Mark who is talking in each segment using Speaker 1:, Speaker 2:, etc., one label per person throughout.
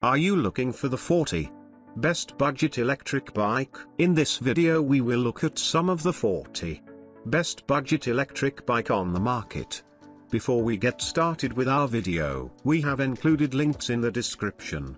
Speaker 1: Are you looking for the 40 best budget electric bike? In this video we will look at some of the 40 best budget electric bike on the market. Before we get started with our video, we have included links in the description.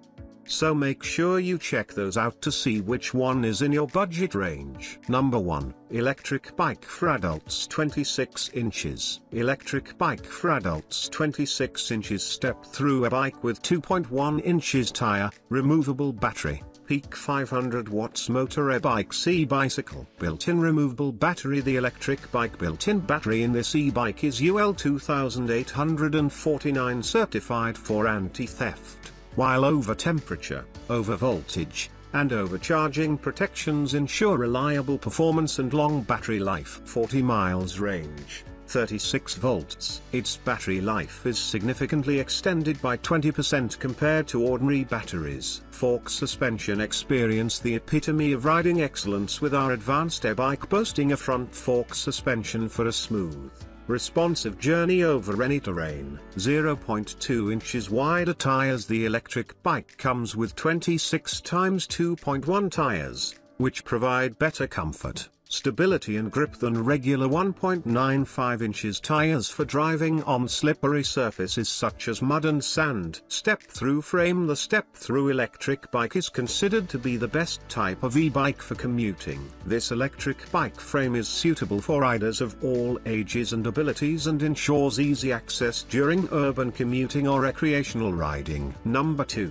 Speaker 1: So make sure you check those out to see which one is in your budget range. Number 1, electric bike for adults 26 inches. Electric bike for adults 26 inches step-through e-bike with 2.1 inches tire, removable battery, peak 500 watts motor e-bike e-bicycle. Built-in removable battery. The electric bike built-in battery in this e-bike is UL 2849 certified for anti-theft, while over temperature, over voltage, and overcharging protections ensure reliable performance and long battery life. 40 miles range, 36 volts. Its battery life is significantly extended by 20% compared to ordinary batteries. Fork suspension. Experience the epitome of riding excellence with our advanced e-bike, boasting a front fork suspension for a smooth, responsive journey over any terrain. 0.2 inches wider tires. The electric bike comes with 26 times 2.1 tires, which provide better comfort, stability and grip than regular 1.95 inches tires for driving on slippery surfaces such as mud and sand. Step-through frame. The step-through electric bike is considered to be the best type of e-bike for commuting. This electric bike frame is suitable for riders of all ages and abilities and ensures easy access during urban commuting or recreational riding. Number 2.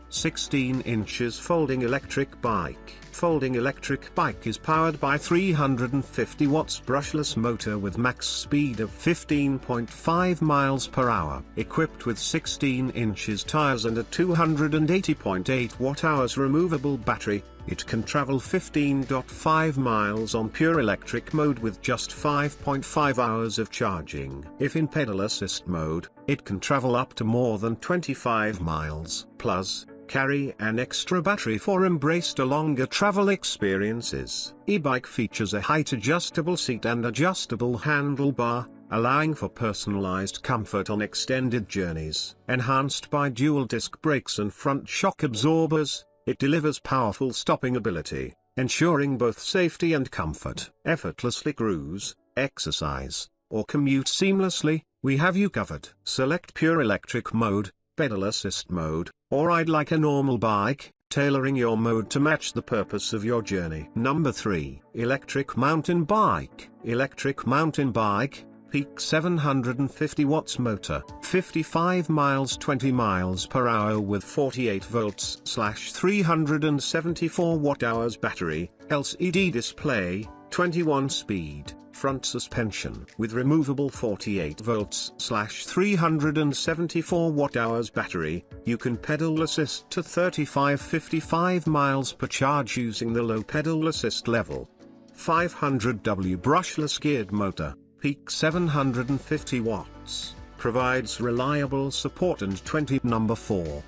Speaker 1: 16 inches folding electric bike. Folding electric bike is powered by 350 watts brushless motor with max speed of 15.5 miles per hour. Equipped with 16 inches tires and a 280.8 watt-hours removable battery, it can travel 15.5 miles on pure electric mode with just 5.5 hours of charging. If in pedal assist mode, it can travel up to more than 25 miles. Plus, carry an extra battery for embraced longer travel experiences. E-bike features a height adjustable seat and adjustable handlebar, allowing for personalized comfort on extended journeys. Enhanced by dual disc brakes and front shock absorbers, it delivers powerful stopping ability, ensuring both safety and comfort. Effortlessly cruise, exercise, or commute seamlessly, we have you covered. Select pure electric mode, pedal assist mode, or ride like a normal bike, tailoring your mode to match the purpose of your journey. Number 3, electric mountain bike. Electric mountain bike, peak 750 watts motor, 55 miles 20 miles per hour with 48 volts / 374 watt-hours battery, LCD display, 21 speed, front suspension. With removable 48 volts / 374 watt-hours battery, you can pedal assist to 35-55 miles per charge using the low pedal assist level. 500W brushless geared motor, peak 750 watts, provides reliable support and 20. Number 4.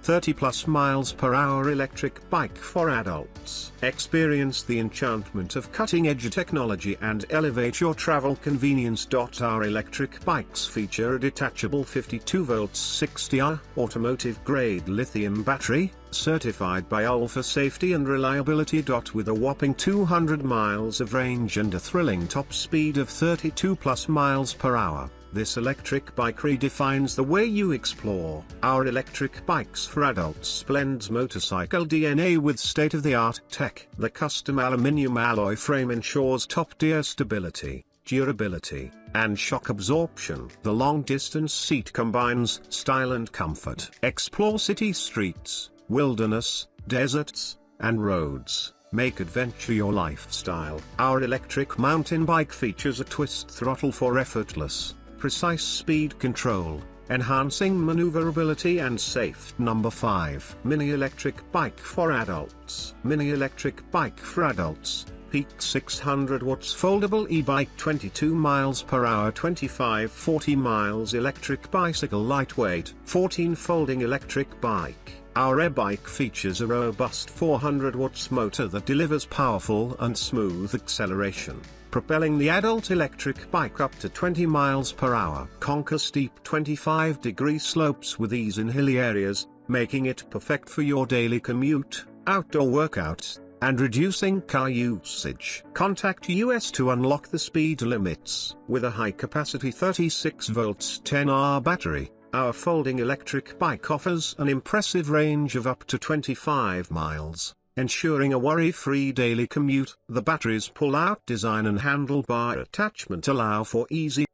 Speaker 1: 30+ miles per hour electric bike for adults. Experience the enchantment of cutting-edge technology and elevate your travel convenience. Our electric bikes feature a detachable 52 volts 60Ah automotive-grade lithium battery, certified by UL for safety and reliability. With a whopping 200 miles of range and a thrilling top speed of 32+ miles per hour. This electric bike redefines the way you explore. Our electric bikes for adults blends motorcycle DNA with state-of-the-art tech. The custom aluminium alloy frame ensures top-tier stability, durability, and shock absorption. The long-distance seat combines style and comfort. Explore city streets, wilderness, deserts, and roads. Make adventure your lifestyle. Our electric mountain bike features a twist throttle for effortless, precise speed control, enhancing maneuverability and safe. Number 5. Mini electric bike for adults. Mini electric bike for adults, peak 600 watts foldable e-bike 22 miles per hour 25-40 miles electric bicycle lightweight 14 folding electric bike. Our e-bike features a robust 400 watts motor that delivers powerful and smooth acceleration, propelling the adult electric bike up to 20 miles per hour. Conquer steep 25-degree slopes with ease in hilly areas, making it perfect for your daily commute, outdoor workouts, and reducing car usage. Contact us to unlock the speed limits. With a high-capacity 36 volts 10Ah battery, our folding electric bike offers an impressive range of up to 25 miles, ensuring a worry-free daily commute. The battery's pull-out design and handlebar attachment allow for easy